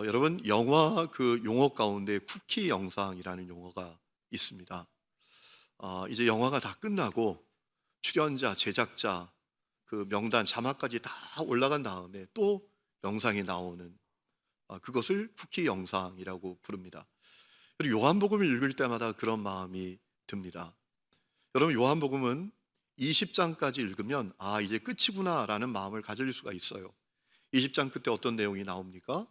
여러분 영화 그 용어 가운데 쿠키 영상이라는 용어가 있습니다. 이제 영화가 다 끝나고 출연자, 제작자, 그 명단 자막까지 다 올라간 다음에 또 영상이 나오는 그것을 쿠키 영상이라고 부릅니다. 그리고 요한복음을 읽을 때마다 그런 마음이 듭니다. 여러분 요한복음은 20장까지 읽으면 이제 끝이구나라는 마음을 가질 수가 있어요. 20장 끝에 어떤 내용이 나옵니까?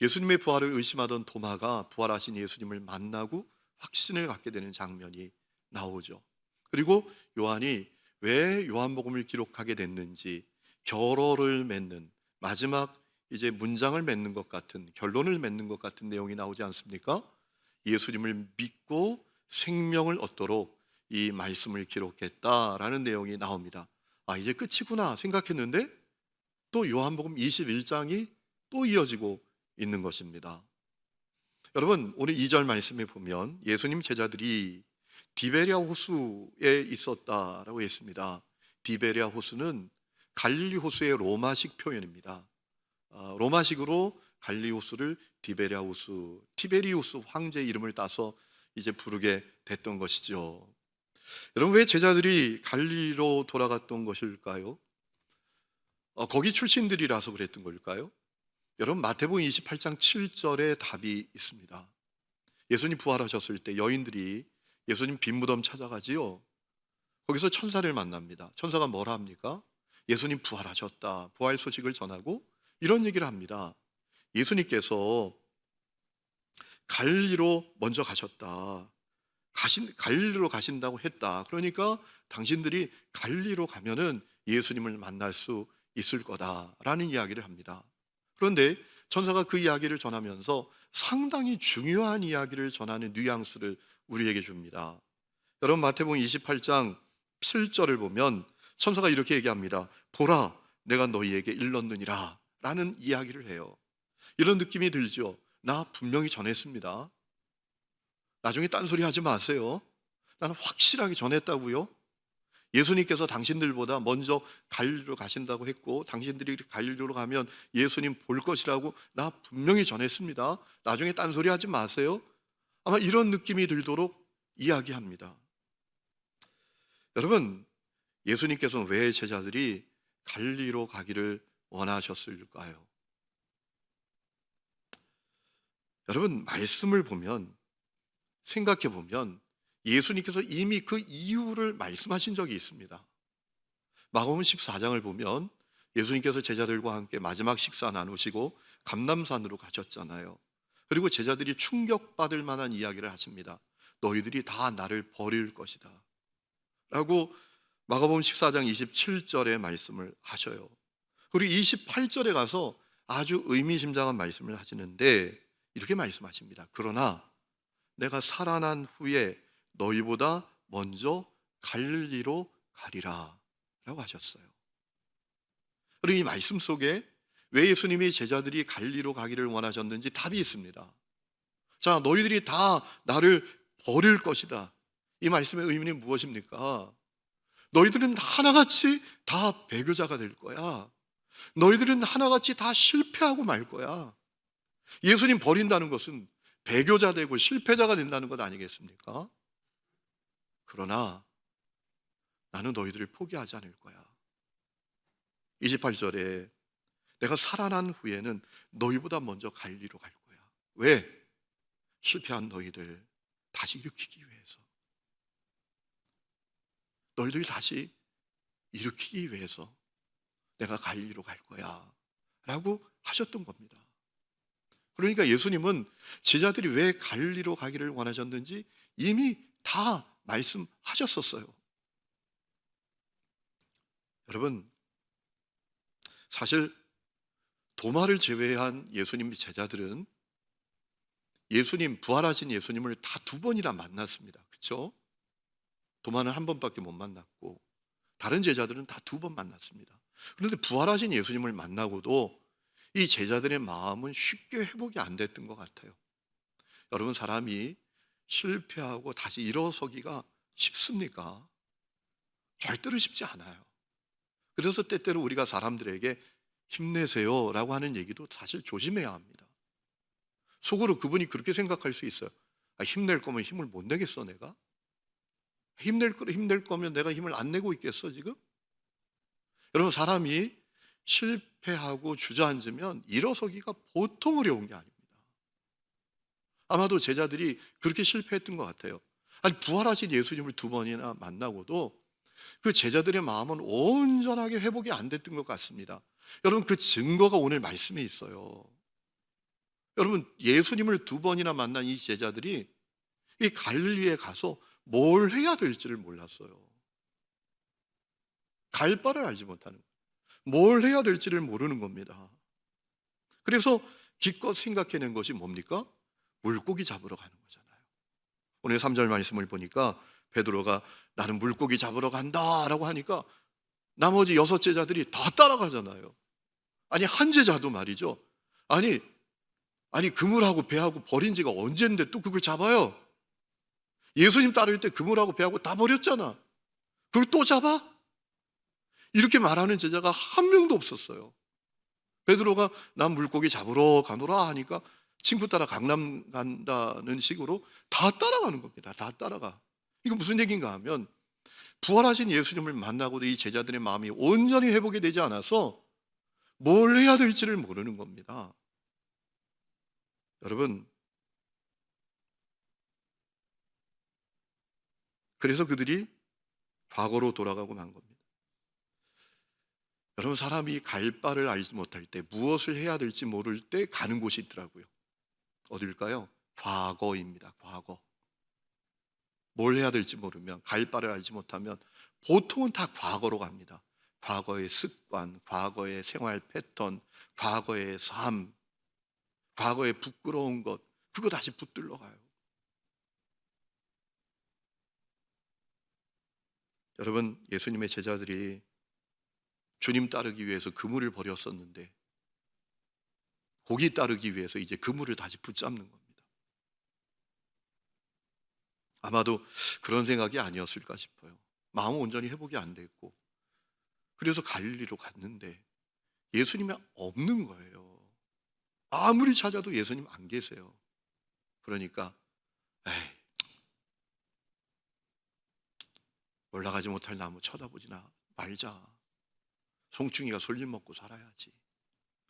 예수님의 부활을 의심하던 도마가 부활하신 예수님을 만나고 확신을 갖게 되는 장면이 나오죠. 그리고 요한이 왜 요한복음을 기록하게 됐는지 결어를 맺는 마지막 이제 문장을 맺는 것 같은 결론을 맺는 것 같은 내용이 나오지 않습니까? 예수님을 믿고 생명을 얻도록 이 말씀을 기록했다라는 내용이 나옵니다. 이제 끝이구나 생각했는데 또 요한복음 21장이 또 이어지고 있는 것입니다. 여러분 오늘 2절 말씀에 보면 예수님 제자들이 디베랴 호수에 있었다라고 했습니다. 디베랴 호수는 갈릴리 호수의 로마식 표현입니다. 로마식으로 갈릴리 호수를 디베랴 호수, 티베리우스 황제 이름을 따서 이제 부르게 됐던 것이죠. 여러분 왜 제자들이 갈릴리로 돌아갔던 것일까요? 거기 출신들이라서 그랬던 걸까요? 여러분 마태복음 28장 7절에 답이 있습니다. 예수님 부활하셨을 때 여인들이 예수님 빈 무덤 찾아가지요. 거기서 천사를 만납니다. 천사가 뭐라 합니까? 예수님 부활하셨다. 부활 소식을 전하고 이런 얘기를 합니다. 예수님께서 갈릴리로 먼저 가셨다. 갈릴리로 가신다고 했다. 그러니까 당신들이 갈릴리로 가면은 예수님을 만날 수 있을 거다라는 이야기를 합니다. 그런데 천사가 그 이야기를 전하면서 상당히 중요한 이야기를 전하는 뉘앙스를 우리에게 줍니다. 여러분 마태복음 28장 7절을 보면 천사가 이렇게 얘기합니다. 보라, 내가 너희에게 일렀느니라 라는 이야기를 해요. 이런 느낌이 들죠. 나 분명히 전했습니다. 나중에 딴소리 하지 마세요. 나는 확실하게 전했다고요. 예수님께서 당신들보다 먼저 갈릴리로 가신다고 했고 당신들이 갈릴리로 가면 예수님 볼 것이라고 나 분명히 전했습니다. 나중에 딴소리 하지 마세요. 아마 이런 느낌이 들도록 이야기합니다. 여러분 예수님께서는 왜 제자들이 갈릴리로 가기를 원하셨을까요? 여러분 말씀을 보면 생각해 보면 예수님께서 이미 그 이유를 말씀하신 적이 있습니다. 마가복음 14장을 보면 예수님께서 제자들과 함께 마지막 식사 나누시고 감람산으로 가셨잖아요. 그리고 제자들이 충격받을 만한 이야기를 하십니다. 너희들이 다 나를 버릴 것이다 라고 마가복음 14장 27절에 말씀을 하셔요. 그리고 28절에 가서 아주 의미심장한 말씀을 하시는데 이렇게 말씀하십니다. 그러나 내가 살아난 후에 너희보다 먼저 갈릴리로 가리라 라고 하셨어요. 그리고 이 말씀 속에 왜 예수님이 제자들이 갈릴리로 가기를 원하셨는지 답이 있습니다. 자, 너희들이 다 나를 버릴 것이다. 이 말씀의 의미는 무엇입니까? 너희들은 하나같이 다 배교자가 될 거야. 너희들은 하나같이 다 실패하고 말 거야. 예수님 버린다는 것은 배교자 되고 실패자가 된다는 것 아니겠습니까? 그러나 나는 너희들을 포기하지 않을 거야. 28절에 내가 살아난 후에는 너희보다 먼저 갈릴리로 갈 거야. 왜? 실패한 너희들 다시 일으키기 위해서. 너희들이 다시 일으키기 위해서 내가 갈릴리로 갈 거야 라고 하셨던 겁니다. 그러니까 예수님은 제자들이 왜 갈릴리로 가기를 원하셨는지 이미 다 말씀하셨었어요. 여러분 사실 도마를 제외한 예수님 제자들은 예수님 부활하신 예수님을 다 두 번이나 만났습니다. 그렇죠? 도마는 한 번밖에 못 만났고 다른 제자들은 다 두 번 만났습니다. 그런데 부활하신 예수님을 만나고도 이 제자들의 마음은 쉽게 회복이 안 됐던 것 같아요. 여러분 사람이 실패하고 다시 일어서기가 쉽습니까? 절대로 쉽지 않아요. 그래서 때때로 우리가 사람들에게 힘내세요 라고 하는 얘기도 사실 조심해야 합니다. 속으로 그분이 그렇게 생각할 수 있어요. 힘낼 거면 힘을 못 내겠어 내가? 힘낼 거면 내가 힘을 안 내고 있겠어 지금? 여러분, 사람이 실패하고 주저앉으면 일어서기가 보통 어려운 게 아닙니다. 아마도 제자들이 그렇게 실패했던 것 같아요. 아니, 부활하신 예수님을 두 번이나 만나고도 그 제자들의 마음은 온전하게 회복이 안 됐던 것 같습니다. 여러분, 그 증거가 오늘 말씀에 있어요. 여러분, 예수님을 두 번이나 만난 이 제자들이 이 갈릴리에 가서 뭘 해야 될지를 몰랐어요. 갈 바를 알지 못하는, 뭘 해야 될지를 모르는 겁니다. 그래서 기껏 생각해낸 것이 뭡니까? 물고기 잡으러 가는 거잖아요. 오늘 3절 말씀을 보니까 베드로가 나는 물고기 잡으러 간다라고 하니까 나머지 6 제자들이 다 따라가잖아요. 아니, 한 제자도 말이죠. 아니 그물하고 배하고 버린 지가 언젠데 또 그걸 잡아요? 예수님 따를 때 그물하고 배하고 다 버렸잖아. 그걸 또 잡아? 이렇게 말하는 제자가 한 명도 없었어요. 베드로가 난 물고기 잡으러 가노라 하니까 친구 따라 강남 간다는 식으로 다 따라가는 겁니다. 다 따라가. 이거 무슨 얘기인가 하면 부활하신 예수님을 만나고도 이 제자들의 마음이 온전히 회복이 되지 않아서 뭘 해야 될지를 모르는 겁니다. 여러분, 그래서 그들이 과거로 돌아가고 만 겁니다. 여러분, 사람이 갈 바를 알지 못할 때, 무엇을 해야 될지 모를 때 가는 곳이 있더라고요. 어딜까요? 과거입니다. 과거. 뭘 해야 될지 모르면, 갈 바를 알지 못하면 보통은 다 과거로 갑니다. 과거의 습관, 과거의 생활 패턴, 과거의 삶, 과거의 부끄러운 것, 그거 다시 붙들러 가요. 여러분, 예수님의 제자들이 주님 따르기 위해서 그물을 버렸었는데 고기 따르기 위해서 이제 그물을 다시 붙잡는 겁니다. 아마도 그런 생각이 아니었을까 싶어요. 마음은 온전히 회복이 안 됐고, 그래서 갈릴리로 갔는데 예수님이 없는 거예요. 아무리 찾아도 예수님 안 계세요. 그러니까 에이, 올라가지 못할 나무 쳐다보지나 말자. 송충이가 솔잎 먹고 살아야지.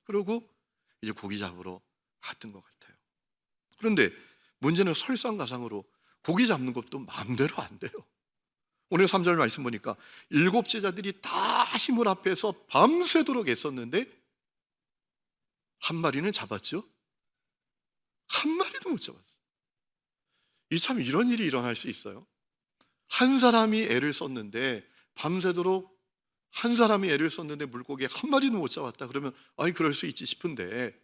그러고 이제 고기 잡으러 갔던 것 같아요. 그런데 문제는 설상가상으로 고기 잡는 것도 마음대로 안 돼요. 오늘 3절 말씀 보니까 7 제자들이 다 힘을 합해서 밤새도록 애썼는데 한 마리는 잡았죠? 한 마리도 못 잡았어요. 참 이런 일이 일어날 수 있어요. 한 사람이 애를 썼는데 밤새도록 한 사람이 애를 썼는데 물고기 한 마리는 못 잡았다 그러면 아니 그럴 수 있지 싶은데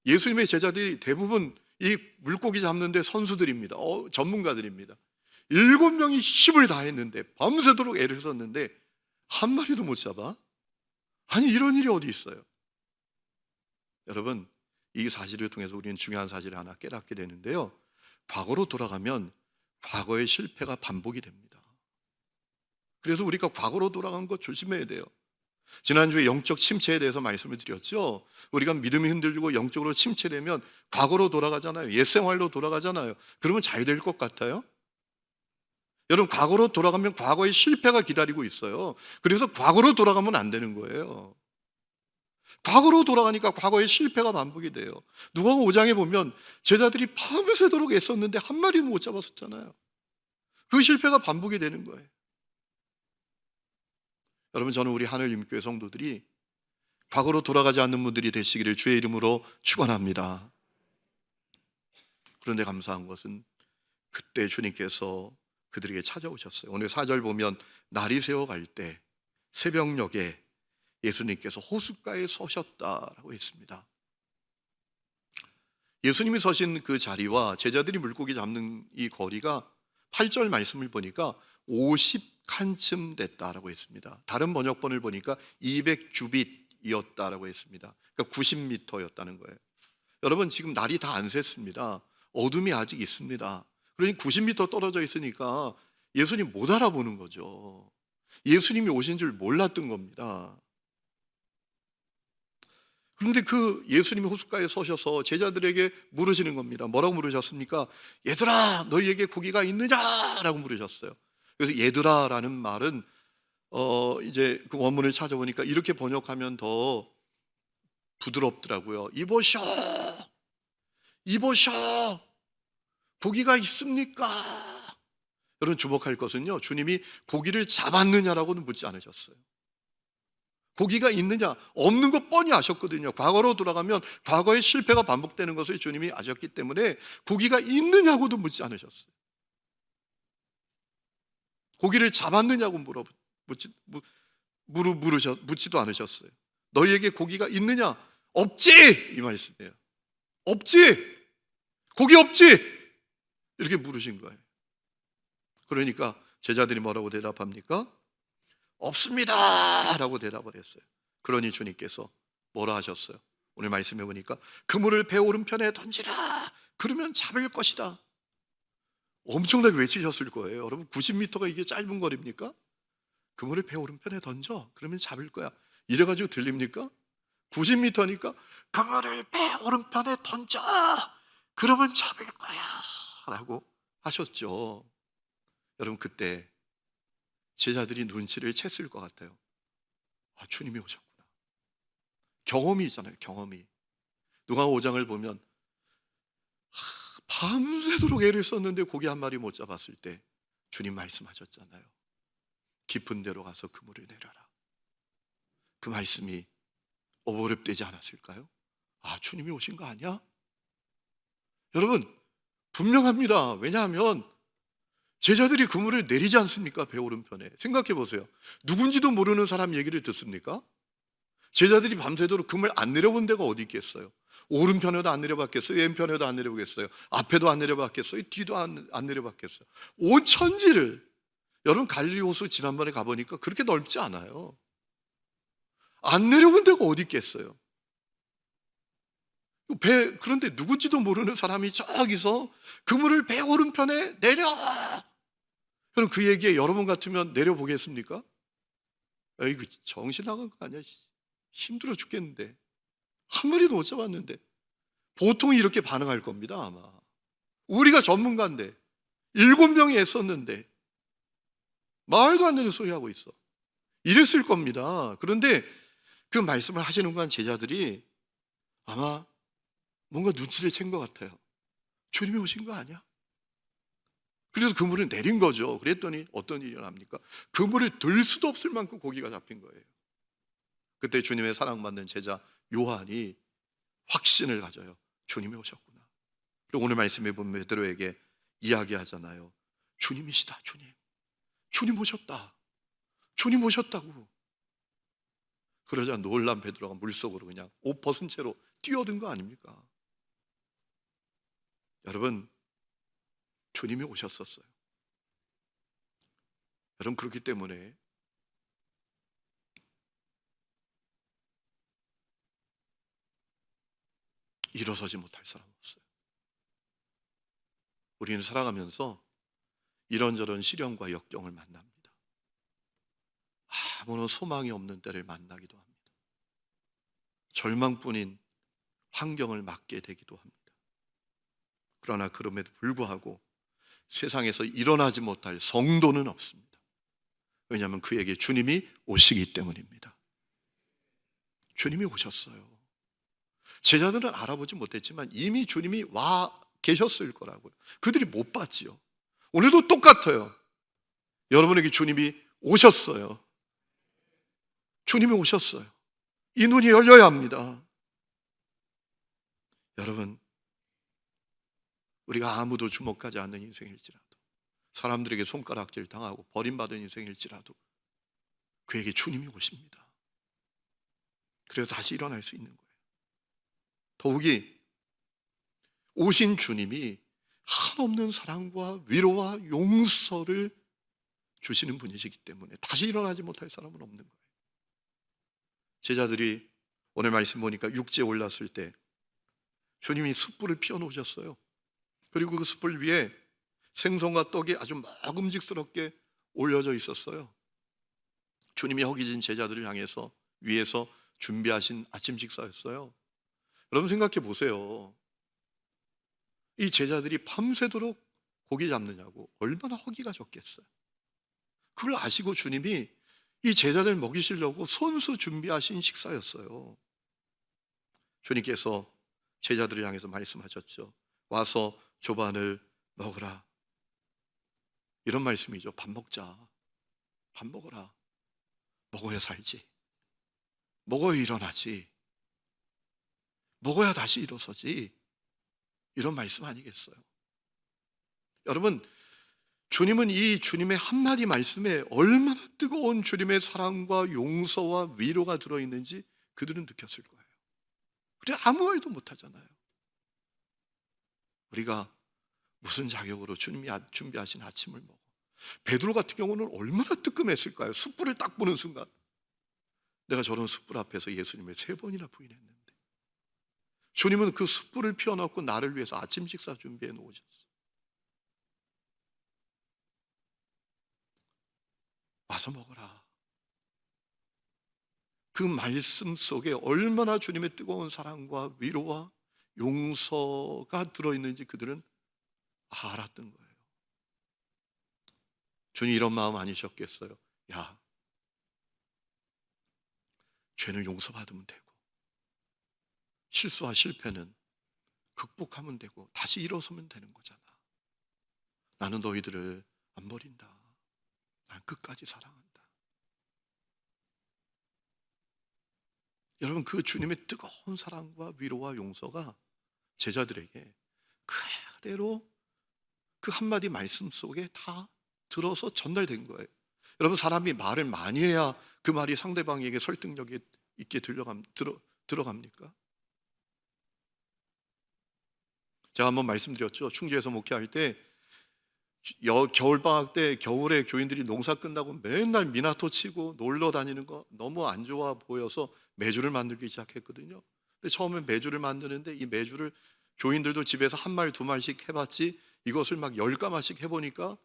예수님의 제자들이 대부분 이 물고기 잡는데 선수들입니다. 전문가들입니다. 7명이 힘을 다했는데 밤새도록 애를 썼는데 한 마리도 못 잡아? 아니 이런 일이 어디 있어요? 여러분, 이 사실을 통해서 우리는 중요한 사실을 하나 깨닫게 되는데요, 과거로 돌아가면 과거의 실패가 반복이 됩니다. 그래서 우리가 과거로 돌아간 거 조심해야 돼요. 지난주에 영적 침체에 대해서 말씀을 드렸죠. 우리가 믿음이 흔들리고 영적으로 침체되면 과거로 돌아가잖아요. 옛생활로 돌아가잖아요. 그러면 잘 될 것 같아요? 여러분, 과거로 돌아가면 과거의 실패가 기다리고 있어요. 그래서 과거로 돌아가면 안 되는 거예요. 과거로 돌아가니까 과거의 실패가 반복이 돼요. 누가복음 5장에 보면 제자들이 밤새도록 애썼는데 한 마리도 못 잡았었잖아요. 그 실패가 반복이 되는 거예요. 여러분, 저는 우리 하늘님교회 성도들이 과거로 돌아가지 않는 분들이 되시기를 주의 이름으로 축원합니다. 그런데 감사한 것은 그때 주님께서 그들에게 찾아오셨어요. 오늘 4절 보면 날이 새어갈 때 새벽녘에 예수님께서 호숫가에 서셨다라고 했습니다. 예수님이 서신 그 자리와 제자들이 물고기 잡는 이 거리가 8절 말씀을 보니까 50칸쯤 됐다라고 했습니다. 다른 번역본을 보니까 200규빗이었다라고 했습니다. 그러니까 90m였다는 거예요. 여러분, 지금 날이 다 안 샜습니다. 어둠이 아직 있습니다. 그러니 90m 떨어져 있으니까 예수님 못 알아보는 거죠. 예수님이 오신 줄 몰랐던 겁니다. 그런데 그 예수님이 호숫가에 서셔서 제자들에게 물으시는 겁니다. 뭐라고 물으셨습니까? 얘들아, 너희에게 고기가 있느냐라고 물으셨어요. 그래서 얘들아라는 말은 이제 그 원문을 찾아보니까 이렇게 번역하면 더 부드럽더라고요. 이보셔, 이보셔, 고기가 있습니까? 여러분, 주목할 것은요, 주님이 고기를 잡았느냐라고는 묻지 않으셨어요. 고기가 있느냐, 없는 거 뻔히 아셨거든요. 과거로 돌아가면 과거의 실패가 반복되는 것을 주님이 아셨기 때문에 고기가 있느냐고도 묻지 않으셨어요. 고기를 잡았느냐고 묻지도 않으셨어요. 너희에게 고기가 있느냐? 없지! 이 말씀이에요. 없지! 고기 없지! 이렇게 물으신 거예요. 그러니까 제자들이 뭐라고 대답합니까? 없습니다! 라고 대답을 했어요. 그러니 주님께서 뭐라 하셨어요? 오늘 말씀해 보니까 그물을 배 오른편에 던지라! 그러면 잡을 것이다. 엄청나게 외치셨을 거예요. 여러분, 90m가 이게 짧은 거리입니까? 그물을 배 오른편에 던져. 그러면 잡을 거야. 이래가지고 들립니까? 90m니까 그물을 배 오른편에 던져. 그러면 잡을 거야. 라고 하셨죠. 여러분, 그때 제자들이 눈치를 챘을 것 같아요. 아, 주님이 오셨구나. 경험이 있잖아요. 경험이. 누가 5장을 보면 밤새도록 애를 썼는데 고기 한 마리 못 잡았을 때 주님 말씀하셨잖아요. 깊은 데로 가서 그물을 내려라. 그 말씀이 어버럽되지 않았을까요? 아, 주님이 오신 거 아니야? 여러분, 분명합니다. 왜냐하면 제자들이 그물을 내리지 않습니까? 배 오른편에. 생각해 보세요. 누군지도 모르는 사람 얘기를 듣습니까? 제자들이 밤새도록 그물 안 내려본 데가 어디 있겠어요? 오른편에도 안 내려봤겠어요? 왼편에도 안 내려보겠어요? 앞에도 안 내려봤겠어요? 뒤도 안 내려봤겠어요? 온 천지를. 여러분, 갈릴리 호수 지난번에 가보니까 그렇게 넓지 않아요. 안 내려본 데가 어디 있겠어요? 그런데 누군지도 모르는 사람이 저기서 그물을 배 오른편에 내려. 그럼 그 얘기에 여러분 같으면 내려보겠습니까? 에이구, 정신 나간 거 아니야? 힘들어 죽겠는데. 한 마리도 못 잡았는데. 보통 이렇게 반응할 겁니다, 아마. 우리가 전문가인데 7명이 애썼는데 말도 안 되는 소리 하고 있어. 이랬을 겁니다. 그런데 그 말씀을 하시는 건 제자들이 아마 뭔가 눈치를 챈 것 같아요. 주님이 오신 거 아니야? 그래서 그물을 내린 거죠. 그랬더니 어떤 일이 일어납니까? 그물을 들 수도 없을 만큼 고기가 잡힌 거예요. 그때 주님의 사랑받는 제자 요한이 확신을 가져요. 주님이 오셨구나. 그리고 오늘 말씀해 보면 베드로에게 이야기하잖아요. 주님이시다, 주님. 주님 오셨다. 주님 오셨다고. 그러자 놀란 베드로가 물속으로 그냥 옷 벗은 채로 뛰어든 거 아닙니까? 여러분, 주님이 오셨었어요. 여러분, 그렇기 때문에 일어서지 못할 사람 없어요. 우리는 살아가면서 이런저런 시련과 역경을 만납니다. 아무런 소망이 없는 때를 만나기도 합니다. 절망뿐인 환경을 맞게 되기도 합니다. 그러나 그럼에도 불구하고 세상에서 일어나지 못할 성도는 없습니다. 왜냐하면 그에게 주님이 오시기 때문입니다. 주님이 오셨어요. 제자들은 알아보지 못했지만 이미 주님이 와 계셨을 거라고요. 그들이 못 봤지요. 오늘도 똑같아요. 여러분에게 주님이 오셨어요. 주님이 오셨어요. 이 눈이 열려야 합니다. 여러분, 우리가 아무도 주목하지 않는 인생일지라도, 사람들에게 손가락질 당하고 버림받은 인생일지라도 그에게 주님이 오십니다. 그래서 다시 일어날 수 있는 거예요. 더욱이 오신 주님이 한없는 사랑과 위로와 용서를 주시는 분이시기 때문에 다시 일어나지 못할 사람은 없는 거예요. 제자들이 오늘 말씀 보니까 육지에 올랐을 때 주님이 숯불을 피워놓으셨어요. 그리고 그 숯불 위에 생선과 떡이 아주 먹음직스럽게 올려져 있었어요. 주님이 허기진 제자들을 향해서 위에서 준비하신 아침 식사였어요. 여러분 생각해 보세요. 이 제자들이 밤새도록 고기 잡느냐고 얼마나 허기가 졌겠어요. 그걸 아시고 주님이 이 제자들 먹이시려고 손수 준비하신 식사였어요. 주님께서 제자들을 향해서 말씀하셨죠. 와서 조반을 먹으라. 이런 말씀이죠. 밥 먹자. 밥 먹어라. 먹어야 살지. 먹어야 일어나지. 먹어야 다시 일어서지. 이런 말씀 아니겠어요? 여러분, 주님은 이 주님의 한마디 말씀에 얼마나 뜨거운 주님의 사랑과 용서와 위로가 들어있는지 그들은 느꼈을 거예요. 우리 아무 말도 못하잖아요. 우리가 무슨 자격으로 주님이 준비하신 아침을 먹어? 베드로 같은 경우는 얼마나 뜨끔했을까요? 숯불을 딱 보는 순간 내가 저런 숯불 앞에서 예수님을 3번이나 부인했는데 주님은 그 숯불을 피워놓고 나를 위해서 아침 식사 준비해 놓으셨어요. 와서 먹어라. 그 말씀 속에 얼마나 주님의 뜨거운 사랑과 위로와 용서가 들어있는지 그들은 알았던 거예요. 주님 이런 마음 아니셨겠어요? 야, 죄는 용서받으면 되고 실수와 실패는 극복하면 되고 다시 일어서면 되는 거잖아. 나는 너희들을 안 버린다. 난 끝까지 사랑한다. 여러분, 그 주님의 뜨거운 사랑과 위로와 용서가 제자들에게 그대로 그 한마디 말씀 속에 다 들어서 전달된 거예요. 여러분, 사람이 말을 많이 해야 그 말이 상대방에게 설득력이 있게 들어갑니까? 제가 한번 말씀드렸죠. 충주에서 목회할 때 겨울방학 때 겨울에 교인들이 농사 끝나고 맨날 미나토 치고 놀러 다니는 거 너무 안 좋아 보여서 메주를 만들기 시작했거든요. 근데 처음에 메주를 만드는데 이 메주를 교인들도 집에서 한 말, 2말씩 해봤지 이것을 막 10가마씩 해보니까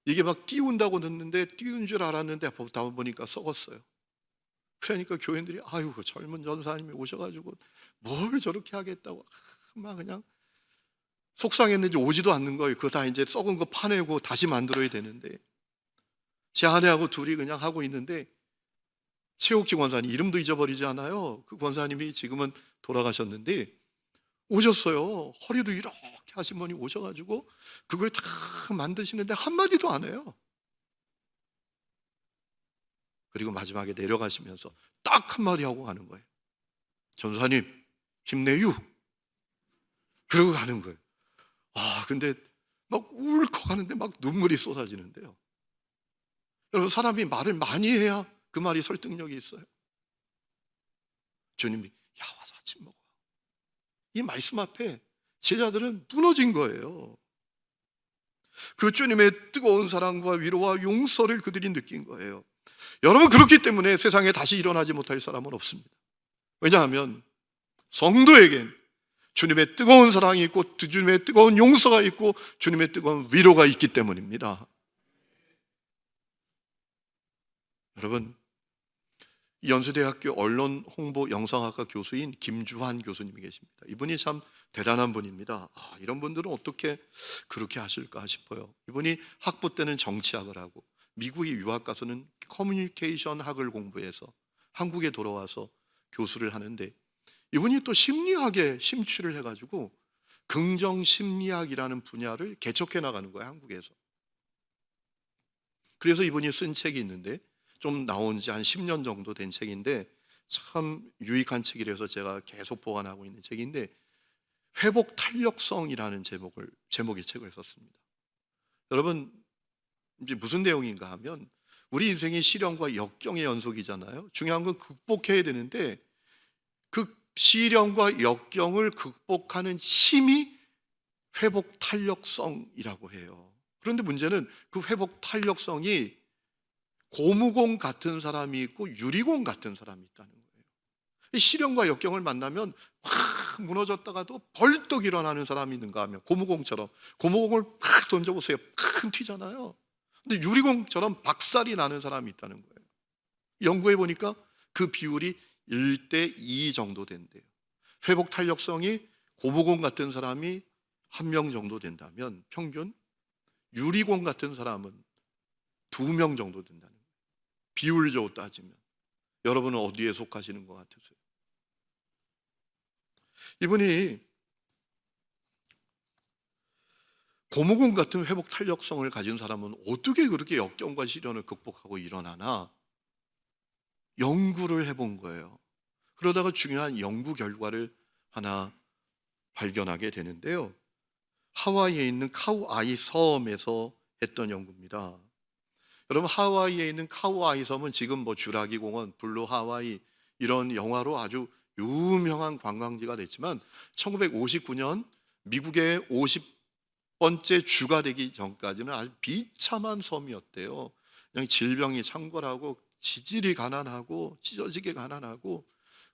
이게 막 띄운다고 듣는데 띄운 줄 알았는데 보다 보니까 썩었어요. 그러니까 교인들이 아유 젊은 전사님이 오셔가지고 뭘 저렇게 하겠다고 막 그냥 속상했는지 오지도 않는 거예요. 그거 다 이제 썩은 거 파내고 다시 만들어야 되는데 제 아내하고 둘이 그냥 하고 있는데 최옥희 권사님 이름도 잊어버리지 않아요. 그 권사님이 지금은 돌아가셨는데 오셨어요. 허리도 이렇게 하신 분이 오셔가지고 그걸 다 만드시는데 한마디도 안 해요. 그리고 마지막에 내려가시면서 딱 한마디 하고 가는 거예요. 전사님 힘내유. 그러고 가는 거예요. 근데 막 울컥하는데 막 눈물이 쏟아지는데요. 여러분, 사람이 말을 많이 해야 그 말이 설득력이 있어요. 주님이 야 와서 아침 먹어. 이 말씀 앞에 제자들은 무너진 거예요. 그 주님의 뜨거운 사랑과 위로와 용서를 그들이 느낀 거예요. 여러분, 그렇기 때문에 세상에 다시 일어나지 못할 사람은 없습니다. 왜냐하면 성도에겐 주님의 뜨거운 사랑이 있고 주님의 뜨거운 용서가 있고 주님의 뜨거운 위로가 있기 때문입니다. 여러분, 연세대학교 언론홍보영상학과 교수인 김주환 교수님이 계십니다. 이분이 참 대단한 분입니다. 이런 분들은 어떻게 그렇게 하실까 싶어요. 이분이 학부 때는 정치학을 하고 미국에 유학 가서는 커뮤니케이션 학을 공부해서 한국에 돌아와서 교수를 하는데 이분이 또 심리학에 심취를 해가지고 긍정심리학이라는 분야를 개척해 나가는 거예요, 한국에서. 그래서 이분이 쓴 책이 있는데 좀 나온 지 한 10년 정도 된 책인데 참 유익한 책이라서 제가 계속 보관하고 있는 책인데 회복 탄력성이라는 제목의 책을 썼습니다. 여러분, 이제 무슨 내용인가 하면 우리 인생이 시련과 역경의 연속이잖아요. 중요한 건 극복해야 되는데 그 시련과 역경을 극복하는 힘이 회복 탄력성이라고 해요. 그런데 문제는 그 회복 탄력성이 고무공 같은 사람이 있고 유리공 같은 사람이 있다는 거예요. 시련과 역경을 만나면 확 무너졌다가도 벌떡 일어나는 사람이 있는가 하면 고무공처럼 고무공을 팍 던져보세요. 팍 튀잖아요. 근데 유리공처럼 박살이 나는 사람이 있다는 거예요. 연구해 보니까 그 비율이 1대 2 정도 된대요. 회복 탄력성이 고무공 같은 사람이 1명 정도 된다면 평균 유리공 같은 사람은 2명 정도 된다는 거예요. 비율적으로 따지면. 여러분은 어디에 속하시는 것 같으세요? 이분이 고무공 같은 회복 탄력성을 가진 사람은 어떻게 그렇게 역경과 시련을 극복하고 일어나나 연구를 해본 거예요. 그러다가 중요한 연구 결과를 하나 발견하게 되는데요. 하와이에 있는 카우아이 섬에서 했던 연구입니다. 여러분, 하와이에 있는 카우아이 섬은 지금 뭐 주라기 공원, 블루 하와이 이런 영화로 아주 유명한 관광지가 됐지만 1959년 미국의 50번째 주가 되기 전까지는 아주 비참한 섬이었대요. 그냥 질병이 창궐하고 지질이 가난하고 찢어지게 가난하고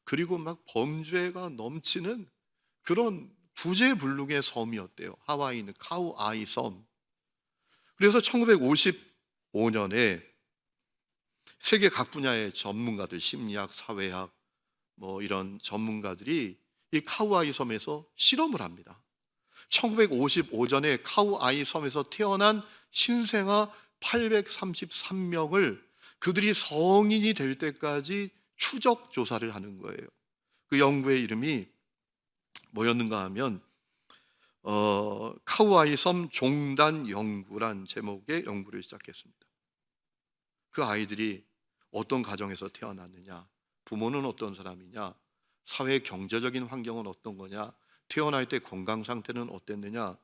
그리고 막 범죄가 넘치는 그런 구제불능의 섬이었대요. 하와이 있는 카우아이 섬. 그래서 1955년에 세계 각 분야의 전문가들, 심리학, 사회학 뭐 이런 전문가들이 이 카우아이 섬에서 실험을 합니다. 1955년에 카우아이 섬에서 태어난 신생아 833명을 그들이 성인이 될 때까지 추적 조사를 하는 거예요. 그 연구의 이름이 뭐였는가 하면 카우아이 섬 종단 연구란 제목의 연구를 시작했습니다. 그 아이들이 어떤 가정에서 태어났느냐, 부모는 어떤 사람이냐, 사회 경제적인 환경은 어떤 거냐, 태어날 때 건강 상태는 어땠느냐,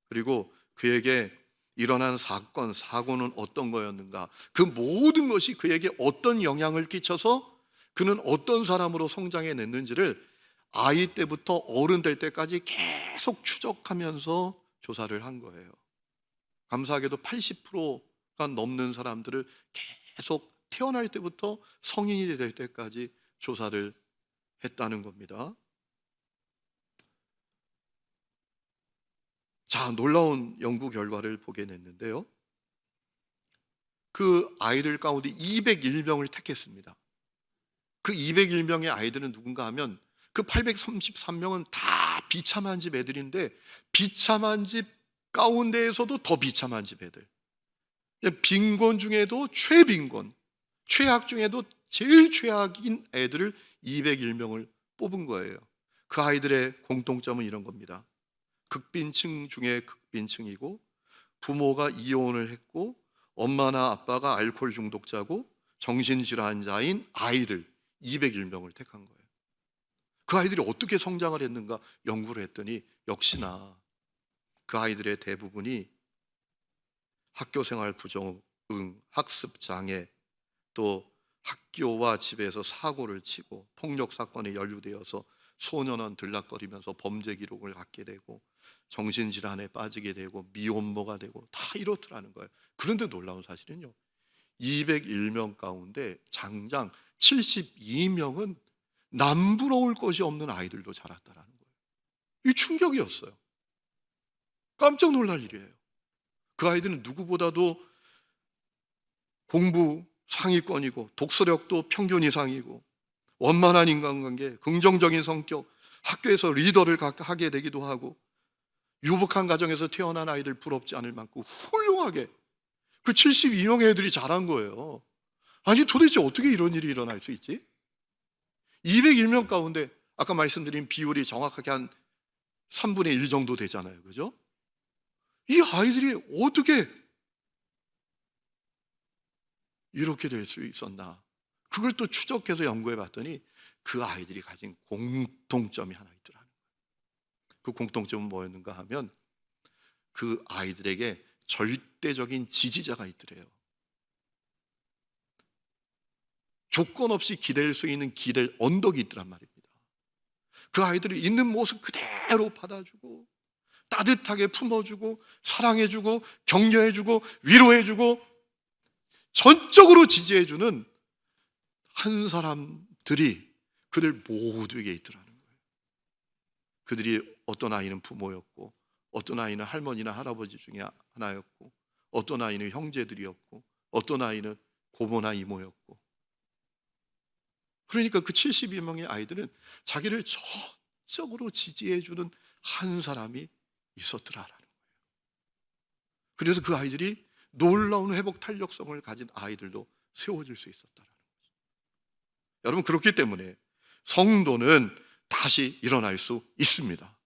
그리고 그에게 일어난 사건, 사고는 어떤 거였는가, 그 모든 것이 그에게 어떤 영향을 끼쳐서 그는 어떤 사람으로 성장해냈는지를 아이 때부터 어른 될 때까지 계속 추적하면서 조사를 한 거예요. 감사하게도 80%가 넘는 사람들을 계속 태어날 때부터 성인이 될 때까지 조사를 했다는 겁니다. 자, 놀라운 연구 결과를 보게 됐는데요. 그 아이들 가운데 201명을 택했습니다. 그 201명의 아이들은 누군가 하면 그 833명은 다 비참한 집 애들인데 비참한 집 가운데에서도 더 비참한 집 애들. 빈곤 중에도 최빈곤, 최악 중에도 제일 최악인 애들을 201명을 뽑은 거예요. 그 아이들의 공통점은 이런 겁니다. 극빈층 중에 극빈층이고 부모가 이혼을 했고 엄마나 아빠가 알코올 중독자고 정신질환자인 아이들 201명을 택한 거예요. 그 아이들이 어떻게 성장을 했는가 연구를 했더니 역시나 그 아이들의 대부분이 학교생활 부적응, 학습 장애, 또 학교와 집에서 사고를 치고 폭력 사건에 연루되어서 소년원 들락거리면서 범죄 기록을 갖게 되고 정신질환에 빠지게 되고 미혼모가 되고 다 이렇더라는 거예요. 그런데 놀라운 사실은요, 201명 가운데 장장 72명은 남부러울 것이 없는 아이들도 자랐다라는 거예요. 이 충격이었어요. 깜짝 놀랄 일이에요. 그 아이들은 누구보다도 공부 상위권이고 독서력도 평균 이상이고 원만한 인간관계, 긍정적인 성격, 학교에서 리더를 하게 되기도 하고 유복한 가정에서 태어난 아이들 부럽지 않을 만큼 훌륭하게 그 72명의 애들이 자란 거예요. 아니 도대체 어떻게 이런 일이 일어날 수 있지? 201명 가운데 아까 말씀드린 비율이 정확하게 한 3분의 1 정도 되잖아요. 그죠? 이 아이들이 어떻게 이렇게 될 수 있었나? 그걸 또 추적해서 연구해 봤더니 그 아이들이 가진 공통점이 하나 있더라는 거예요. 그 공통점은 뭐였는가 하면 그 아이들에게 절대적인 지지자가 있더래요. 조건 없이 기댈 수 있는 기댈 언덕이 있더란 말입니다. 그 아이들이 있는 모습 그대로 받아주고 따뜻하게 품어주고 사랑해주고 격려해주고 위로해주고 전적으로 지지해주는 한 사람들이 그들 모두에게 있더라는 거예요. 그들이 어떤 아이는 부모였고 어떤 아이는 할머니나 할아버지 중에 하나였고 어떤 아이는 형제들이었고 어떤 아이는 고모나 이모였고 그러니까 그 72명의 아이들은 자기를 전적으로 지지해주는 한 사람이 있었더라라는 거예요. 그래서 그 아이들이 놀라운 회복 탄력성을 가진 아이들도 세워질 수 있었다라는 거죠. 여러분, 그렇기 때문에 성도는 다시 일어날 수 있습니다.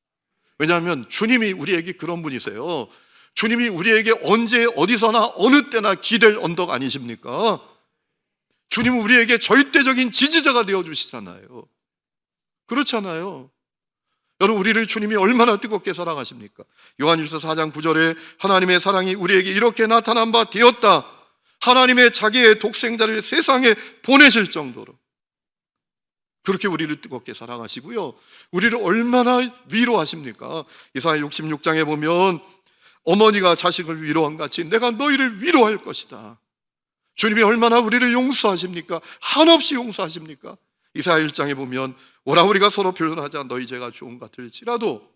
왜냐하면 주님이 우리에게 그런 분이세요. 주님이 우리에게 언제 어디서나 어느 때나 기댈 언덕 아니십니까? 주님은 우리에게 절대적인 지지자가 되어주시잖아요. 그렇잖아요. 여러분, 우리를 주님이 얼마나 뜨겁게 사랑하십니까? 요한일서 4장 9절에 하나님의 사랑이 우리에게 이렇게 나타난 바 되었다. 하나님의 자기의 독생자를 세상에 보내실 정도로 그렇게 우리를 뜨겁게 사랑하시고요, 우리를 얼마나 위로하십니까? 이사야 66장에 보면 어머니가 자식을 위로한 같이 내가 너희를 위로할 것이다. 주님이 얼마나 우리를 용서하십니까? 한없이 용서하십니까? 이사야 1장에 보면 오라 우리가 서로 표현하자. 너희 죄가 주홍 같을지라도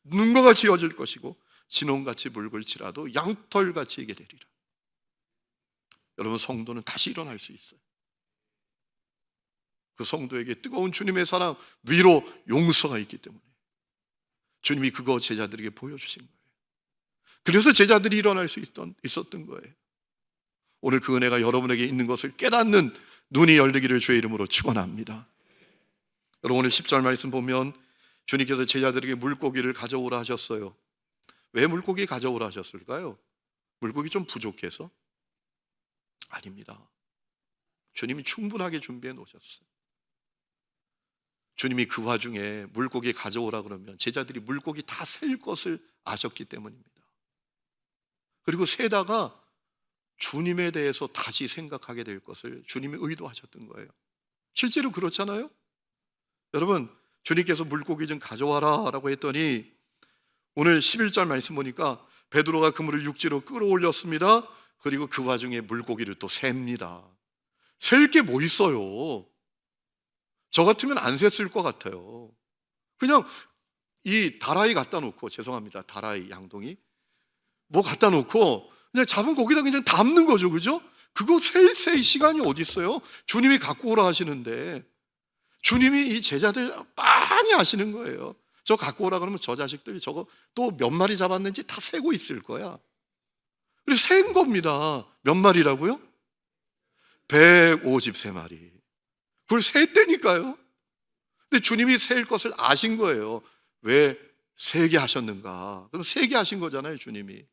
눈과 지어질 것이고 진홍같이 붉을지라도 양털같이 이게 되리라. 여러분, 성도는 다시 일어날 수 있어요. 그 성도에게 뜨거운 주님의 사랑, 위로, 용서가 있기 때문에 주님이 그거 제자들에게 보여주신 거예요. 그래서 제자들이 일어날 수 있었던 거예요. 오늘 그 은혜가 여러분에게 있는 것을 깨닫는 눈이 열리기를 주의 이름으로 축원합니다. 여러분, 오늘 10절 말씀 보면 주님께서 제자들에게 물고기를 가져오라 하셨어요. 왜 물고기 가져오라 하셨을까요? 물고기 좀 부족해서? 아닙니다. 주님이 충분하게 준비해 놓으셨어요. 주님이 그 와중에 물고기 가져오라 그러면 제자들이 물고기 다 셀 것을 아셨기 때문입니다. 그리고 세다가 주님에 대해서 다시 생각하게 될 것을 주님이 의도하셨던 거예요. 실제로 그렇잖아요. 여러분, 주님께서 물고기 좀 가져와라 라고 했더니 오늘 11절 말씀 보니까 베드로가 그물을 육지로 끌어올렸습니다. 그리고 그 와중에 물고기를 또 셉니다. 셀 게 뭐 있어요? 저 같으면 안 셌을 것 같아요. 그냥 이 다라이 갖다 놓고, 죄송합니다, 다라이 양동이 뭐 갖다 놓고 그냥 잡은 고기다 그냥 담는 거죠. 그죠? 그거 셀 시간이 어디 있어요? 주님이 갖고 오라 하시는데 주님이 이 제자들 많이 아시는 거예요. 저 갖고 오라 그러면 저 자식들이 저거 또 몇 마리 잡았는지 다 세고 있을 거야. 그래서 센 겁니다. 몇 마리라고요? 153마리. 그걸 셌다니까요. 근데 주님이 셀 것을 아신 거예요. 왜 세게 하셨는가? 그럼 세게 하신 거잖아요, 주님이.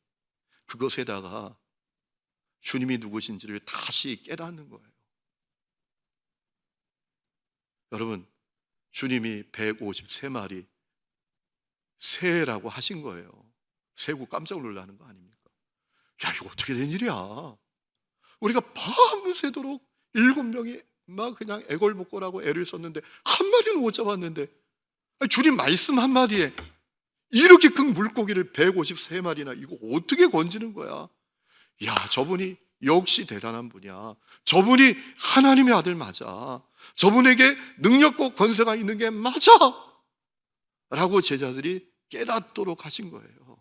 그것에다가 주님이 누구신지를 다시 깨닫는 거예요. 여러분, 주님이 153마리 세라고 하신 거예요. 세고 깜짝 놀라는 거 아닙니까? 야, 이거 어떻게 된 일이야? 우리가 밤새도록 7명이 막 그냥 애걸복걸하고 애를 썼는데 한 마리는 못 잡았는데, 주님 말씀 한마디에 이렇게 큰 물고기를 153마리나 이거 어떻게 건지는 거야? 야, 저분이 역시 대단한 분이야. 저분이 하나님의 아들 맞아. 저분에게 능력과 권세가 있는 게 맞아. 라고 제자들이 깨닫도록 하신 거예요.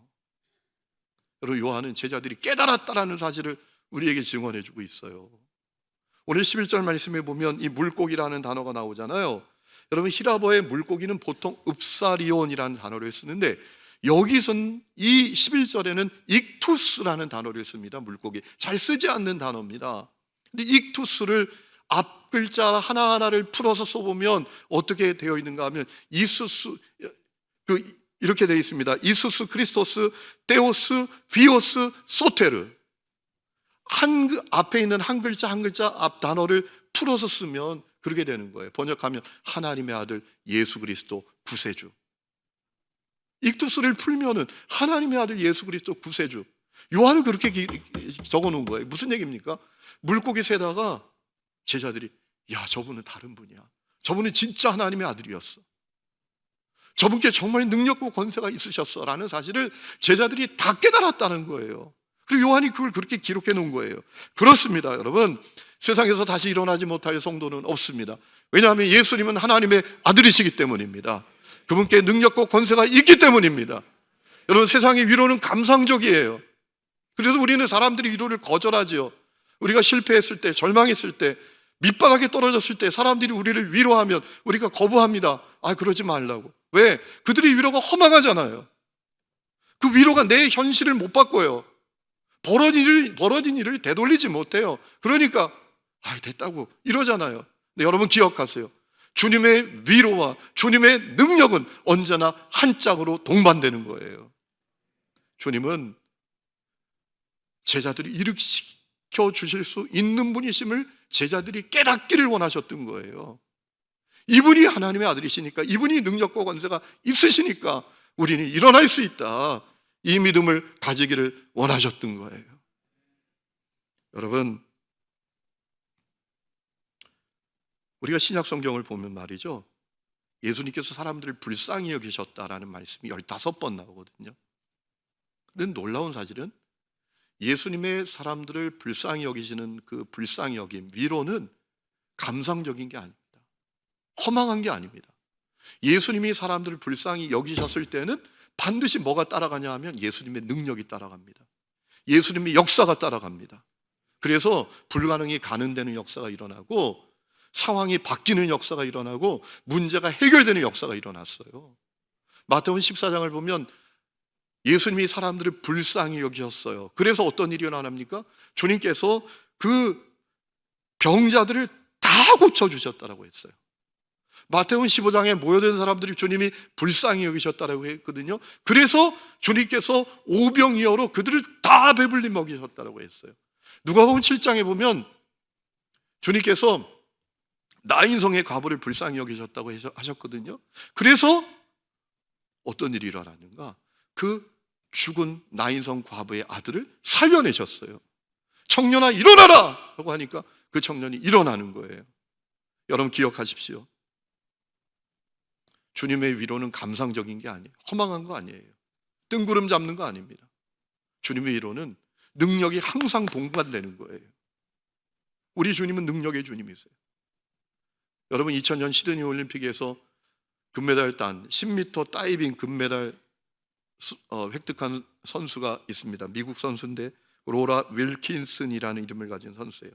여러분, 요한은 제자들이 깨달았다라는 사실을 우리에게 증언해 주고 있어요. 오늘 11절 말씀에 보면 이 물고기라는 단어가 나오잖아요. 여러분, 히라버의 물고기는 보통 읍사리온이라는 단어를 쓰는데 여기선 이 11절에는 익투스라는 단어를 씁니다. 물고기. 잘 쓰지 않는 단어입니다. 근데 익투스를 앞 글자 하나하나를 풀어서 써보면 어떻게 되어 있는가 하면 이수스, 이렇게 되어 있습니다. 이수스, 크리스토스, 테오스, 비오스, 소테르. 앞에 있는 한 글자 한 글자 앞 단어를 풀어서 쓰면 그렇게 되는 거예요. 번역하면 하나님의 아들 예수 그리스도 구세주. 익투스를 풀면은 하나님의 아들 예수 그리스도 구세주. 요한은 그렇게 적어 놓은 거예요. 무슨 얘기입니까? 물고기 세다가 제자들이 야, 저분은 다른 분이야. 저분은 진짜 하나님의 아들이었어. 저분께 정말 능력과 권세가 있으셨어 라는 사실을 제자들이 다 깨달았다는 거예요. 그리고 요한이 그걸 그렇게 기록해 놓은 거예요. 그렇습니다, 여러분. 세상에서 다시 일어나지 못할 성도는 없습니다. 왜냐하면 예수님은 하나님의 아들이시기 때문입니다. 그분께 능력과 권세가 있기 때문입니다. 여러분, 세상의 위로는 감상적이에요. 그래서 우리는 사람들이 위로를 거절하지요. 우리가 실패했을 때, 절망했을 때 밑바닥에 떨어졌을 때 사람들이 우리를 위로하면 우리가 거부합니다. 그러지 말라고. 왜? 그들의 위로가 허망하잖아요. 그 위로가 내 현실을 못 바꿔요. 벌어진 일을 되돌리지 못해요. 그러니까 됐다고 이러잖아요. 근데 여러분 기억하세요. 주님의 위로와 주님의 능력은 언제나 한 짝으로 동반되는 거예요. 주님은 제자들이 일으켜 주실 수 있는 분이심을 제자들이 깨닫기를 원하셨던 거예요. 이분이 하나님의 아들이시니까, 이분이 능력과 권세가 있으시니까 우리는 일어날 수 있다, 이 믿음을 가지기를 원하셨던 거예요. 여러분, 우리가 신약 성경을 보면 말이죠, 예수님께서 사람들을 불쌍히 여기셨다라는 말씀이 15번 나오거든요. 그런데 놀라운 사실은 예수님의 사람들을 불쌍히 여기시는 그 불쌍히 여김, 위로는 감상적인 게 아닙니다. 허망한 게 아닙니다. 예수님이 사람들을 불쌍히 여기셨을 때는 반드시 뭐가 따라가냐 하면 예수님의 능력이 따라갑니다. 예수님의 역사가 따라갑니다. 그래서 불가능이 가능되는 역사가 일어나고, 상황이 바뀌는 역사가 일어나고, 문제가 해결되는 역사가 일어났어요. 마태복음 14장을 보면 예수님이 사람들을 불쌍히 여기셨어요. 그래서 어떤 일이 일어납니까? 주님께서 그 병자들을 다 고쳐주셨다라고 했어요. 마태복음 15장에 모여든 사람들이 주님이 불쌍히 여기셨다라고 했거든요. 그래서 주님께서 오병이어로 그들을 다 배불리 먹이셨다라고 했어요. 누가복음 7장에 보면 주님께서 나인성의 과부를 불쌍히 여기셨다고 하셨거든요. 그래서 어떤 일이 일어났는가? 그 죽은 나인성 과부의 아들을 살려내셨어요. 청년아 일어나라! 라고 하니까 그 청년이 일어나는 거예요. 여러분 기억하십시오. 주님의 위로는 감상적인 게 아니에요. 허망한 거 아니에요. 뜬구름 잡는 거 아닙니다. 주님의 위로는 능력이 항상 동반되는 거예요. 우리 주님은 능력의 주님이세요. 여러분 2000년 시드니 올림픽에서 금메달 딴 10m 다이빙 금메달 획득한 선수가 있습니다. 미국 선수인데 로라 윌킨슨이라는 이름을 가진 선수예요.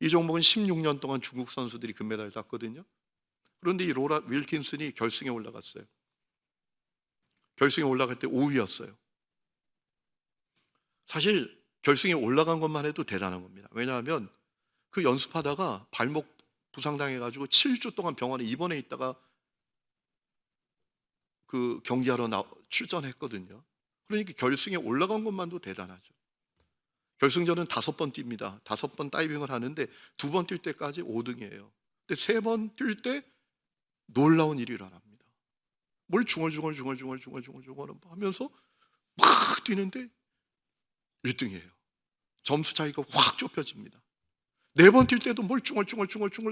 이 종목은 16년 동안 중국 선수들이 금메달을 땄거든요. 그런데 이 로라 윌킨슨이 결승에 올라갔어요. 결승에 올라갈 때 5위였어요. 사실 결승에 올라간 것만 해도 대단한 겁니다. 왜냐하면 그 연습하다가 발목 부상당해가지고 7주 동안 병원에 입원해 있다가 그 경기하러 출전했거든요. 그러니까 결승에 올라간 것만도 대단하죠. 결승전은 5번 뜁니다. 5번 다이빙을 하는데 2번 뛸 때까지 5등이에요. 근데 3번 뛸 때 놀라운 일이 일어납니다. 뭘 중얼중얼 하면서 막 뛰는데 1등이에요. 점수 차이가 확 좁혀집니다. 4번 뛸 때도 뭘 중얼중얼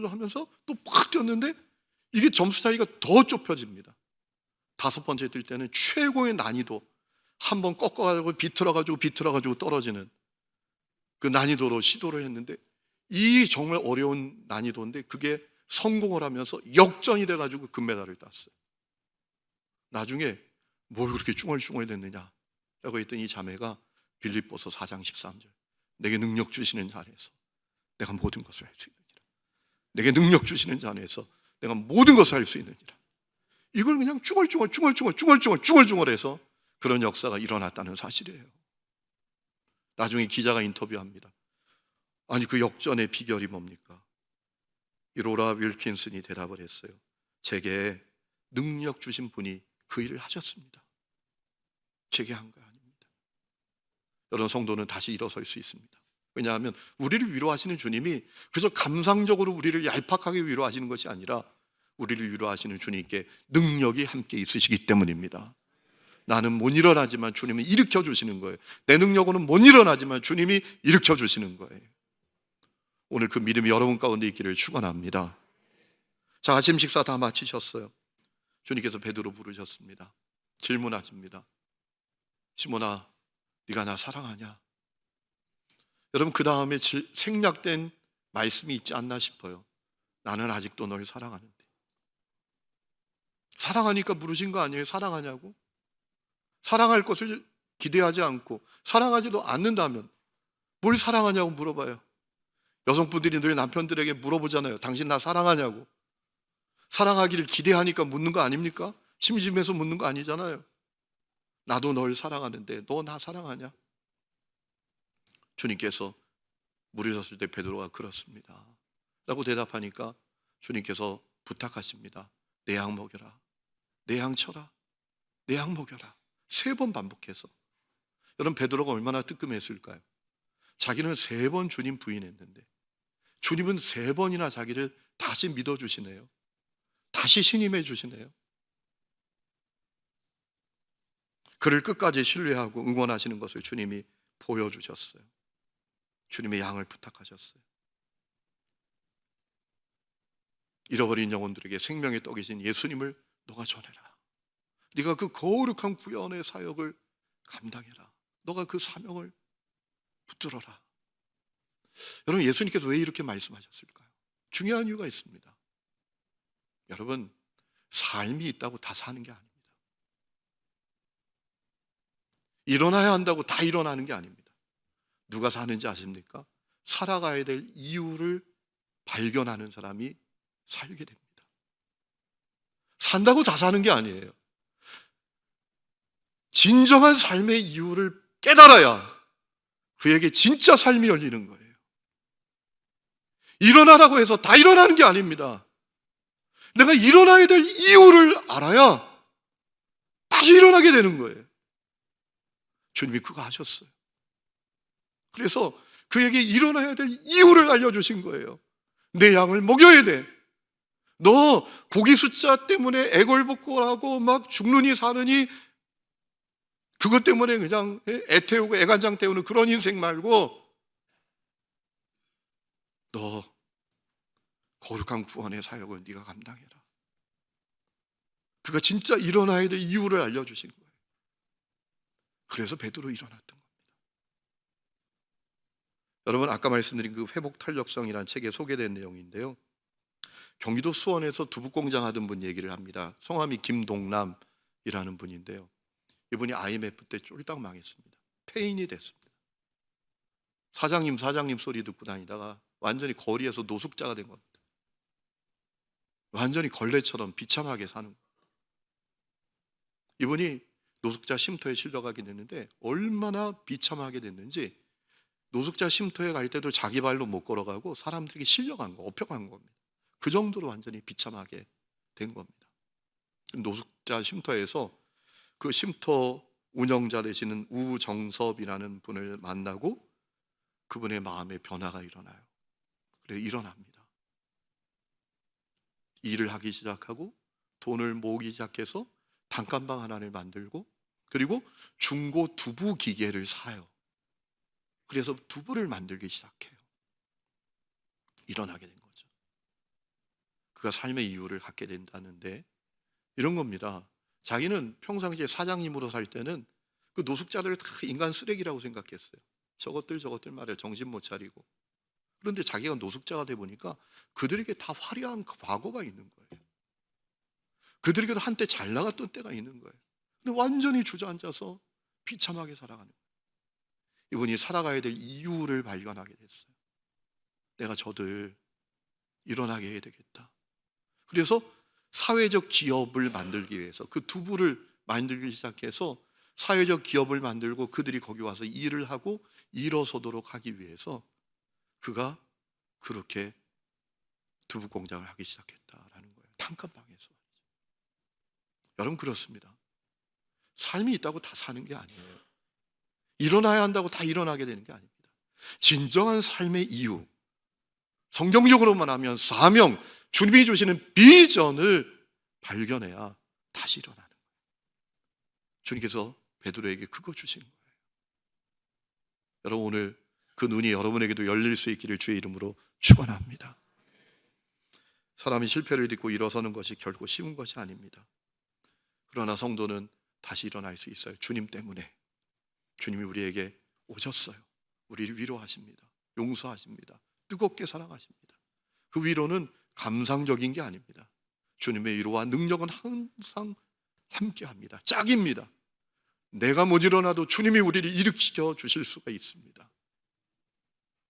하면서 또 막 뛰었는데 이게 점수 차이가 더 좁혀집니다. 5번째 뛸 때는 최고의 난이도, 한번 꺾어가지고 비틀어가지고 떨어지는 그 난이도로 시도를 했는데, 이 정말 어려운 난이도인데 그게 성공을 하면서 역전이 돼가지고 금메달을 땄어요. 나중에 뭘 그렇게 중얼중얼 됐느냐 라고 했더니 이 자매가 빌립보서 4장 13절, 내게 능력 주시는 자 안에서 내가 모든 것을 할 수 있느니라. 내게 능력 주시는 자 안에서 내가 모든 것을 할 수 있느니라. 이걸 그냥 중얼중얼해서 그런 역사가 일어났다는 사실이에요. 나중에 기자가 인터뷰합니다. 아니 그 역전의 비결이 뭡니까? 이 로라 윌킨슨이 대답을 했어요. 제게 능력 주신 분이 그 일을 하셨습니다. 제게 한 거 아닙니다. 여러분 성도는 다시 일어설 수 있습니다. 왜냐하면 우리를 위로하시는 주님이 그저 감상적으로 우리를 얄팍하게 위로하시는 것이 아니라 우리를 위로하시는 주님께 능력이 함께 있으시기 때문입니다. 나는 못 일어나지만 주님이 일으켜 주시는 거예요. 내 능력으로는 못 일어나지만 주님이 일으켜 주시는 거예요. 오늘 그 믿음이 여러분 가운데 있기를 축원합니다. 자, 아침 식사 다 마치셨어요. 주님께서 베드로 부르셨습니다. 질문하십니다. 시몬아, 네가 나 사랑하냐? 여러분 그 다음에 생략된 말씀이 있지 않나 싶어요. 나는 아직도 널 사랑하는데. 사랑하니까 부르신 거 아니에요? 사랑하냐고? 사랑할 것을 기대하지 않고 사랑하지도 않는다면 뭘 사랑하냐고 물어봐요. 여성분들이 늘 남편들에게 물어보잖아요. 당신 나 사랑하냐고. 사랑하기를 기대하니까 묻는 거 아닙니까? 심심해서 묻는 거 아니잖아요. 나도 널 사랑하는데 너 나 사랑하냐? 주님께서 물으셨을 때 베드로가 그렇습니다 라고 대답하니까 주님께서 부탁하십니다. 내 양 먹여라. 내 양 쳐라. 내 양 먹여라. 3번 반복해서. 여러분, 베드로가 얼마나 뜨끔했을까요? 자기는 3번 주님 부인했는데 주님은 3번이나 자기를 다시 믿어주시네요. 다시 신임해 주시네요. 그를 끝까지 신뢰하고 응원하시는 것을 주님이 보여주셨어요. 주님의 양을 부탁하셨어요. 잃어버린 영혼들에게 생명의 떡이신 예수님을 너가 전해라. 네가 그 거룩한 구원의 사역을 감당해라. 너가 그 사명을 붙들어라. 여러분, 예수님께서 왜 이렇게 말씀하셨을까요? 중요한 이유가 있습니다. 여러분, 삶이 있다고 다 사는 게 아닙니다. 일어나야 한다고 다 일어나는 게 아닙니다. 누가 사는지 아십니까? 살아가야 될 이유를 발견하는 사람이 살게 됩니다. 산다고 다 사는 게 아니에요. 진정한 삶의 이유를 깨달아야 그에게 진짜 삶이 열리는 거예요. 일어나라고 해서 다 일어나는 게 아닙니다. 내가 일어나야 될 이유를 알아야 다시 일어나게 되는 거예요. 주님이 그거 하셨어요. 그래서 그에게 일어나야 될 이유를 알려주신 거예요. 내 양을 먹여야 돼. 너 고기 숫자 때문에 애걸복걸하고 막 죽느니 사느니 그것 때문에 그냥 애 태우고 애간장 태우는 그런 인생 말고 너 거룩한 구원의 사역을 네가 감당해라. 그가 진짜 일어나야 될 이유를 알려주신 거예요. 그래서 베드로 일어났던 겁니다. 여러분, 아까 말씀드린 그 회복 탄력성이라는 책에 소개된 내용인데요. 경기도 수원에서 두부공장 하던 분 얘기를 합니다. 성함이 김동남이라는 분인데요. 이분이 IMF 때 쫄딱 망했습니다. 폐인이 됐습니다. 사장님 소리 듣고 다니다가 완전히 거리에서 노숙자가 된 겁니다. 완전히 걸레처럼 비참하게 사는 겁니다. 이분이 노숙자 쉼터에 실려가게 됐는데 얼마나 비참하게 됐는지 노숙자 쉼터에 갈 때도 자기 발로 못 걸어가고 사람들에게 실려간 거, 업혀간 겁니다. 그 정도로 완전히 비참하게 된 겁니다. 노숙자 쉼터에서 그 쉼터 운영자 되시는 우정섭이라는 분을 만나고 그분의 마음에 변화가 일어나요. 그래, 일어납니다. 일을 하기 시작하고 돈을 모으기 시작해서 단칸방 하나를 만들고 그리고 중고 두부 기계를 사요. 그래서 두부를 만들기 시작해요. 일어나게 된 거죠. 그가 삶의 이유를 갖게 된다는데 이런 겁니다. 자기는 평상시에 사장님으로 살 때는 그 노숙자들 다 인간 쓰레기라고 생각했어요. 저것들 말에 정신 못 차리고. 그런데 자기가 노숙자가 돼 보니까 그들에게 다 화려한 과거가 있는 거예요. 그들에게도 한때 잘 나갔던 때가 있는 거예요. 근데 완전히 주저앉아서 비참하게 살아가는 거예요. 이분이 살아가야 될 이유를 발견하게 됐어요. 내가 저들 일어나게 해야 되겠다. 그래서 사회적 기업을 만들기 위해서 그 두부를 만들기 시작해서 사회적 기업을 만들고 그들이 거기 와서 일을 하고 일어서도록 하기 위해서 그가 그렇게 두부 공장을 하기 시작했다라는 거예요. 단칸방에서. 여러분, 그렇습니다. 삶이 있다고 다 사는 게 아니에요. 일어나야 한다고 다 일어나게 되는 게 아닙니다. 진정한 삶의 이유, 성경적으로만 하면 사명, 주님이 주시는 비전을 발견해야 다시 일어나는 거예요. 주님께서 베드로에게 그거 주신 거예요. 여러분, 오늘 그 눈이 여러분에게도 열릴 수 있기를 주의 이름으로 축원합니다. 사람이 실패를 딛고 일어서는 것이 결코 쉬운 것이 아닙니다. 그러나 성도는 다시 일어날 수 있어요. 주님 때문에. 주님이 우리에게 오셨어요. 우리를 위로하십니다. 용서하십니다. 뜨겁게 사랑하십니다. 그 위로는 감상적인 게 아닙니다. 주님의 위로와 능력은 항상 함께합니다. 짝입니다. 내가 못 일어나도 주님이 우리를 일으켜 주실 수가 있습니다.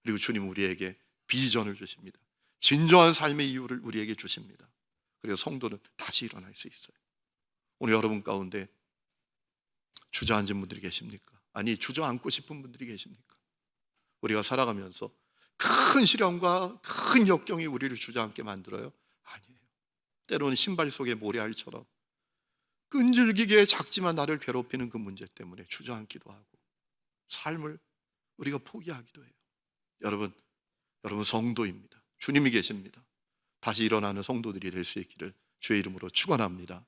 그리고 주님은 우리에게 비전을 주십니다. 진정한 삶의 이유를 우리에게 주십니다. 그래서 성도는 다시 일어날 수 있어요. 오늘 여러분 가운데 주저앉은 분들이 계십니까? 아니, 주저앉고 싶은 분들이 계십니까? 우리가 살아가면서 큰 시련과 큰 역경이 우리를 주저앉게 만들어요? 아니에요. 때로는 신발 속의 모래알처럼 끈질기게 작지만 나를 괴롭히는 그 문제 때문에 주저앉기도 하고 삶을 우리가 포기하기도 해요. 여러분 성도입니다. 주님이 계십니다. 다시 일어나는 성도들이 될 수 있기를 주의 이름으로 축원합니다.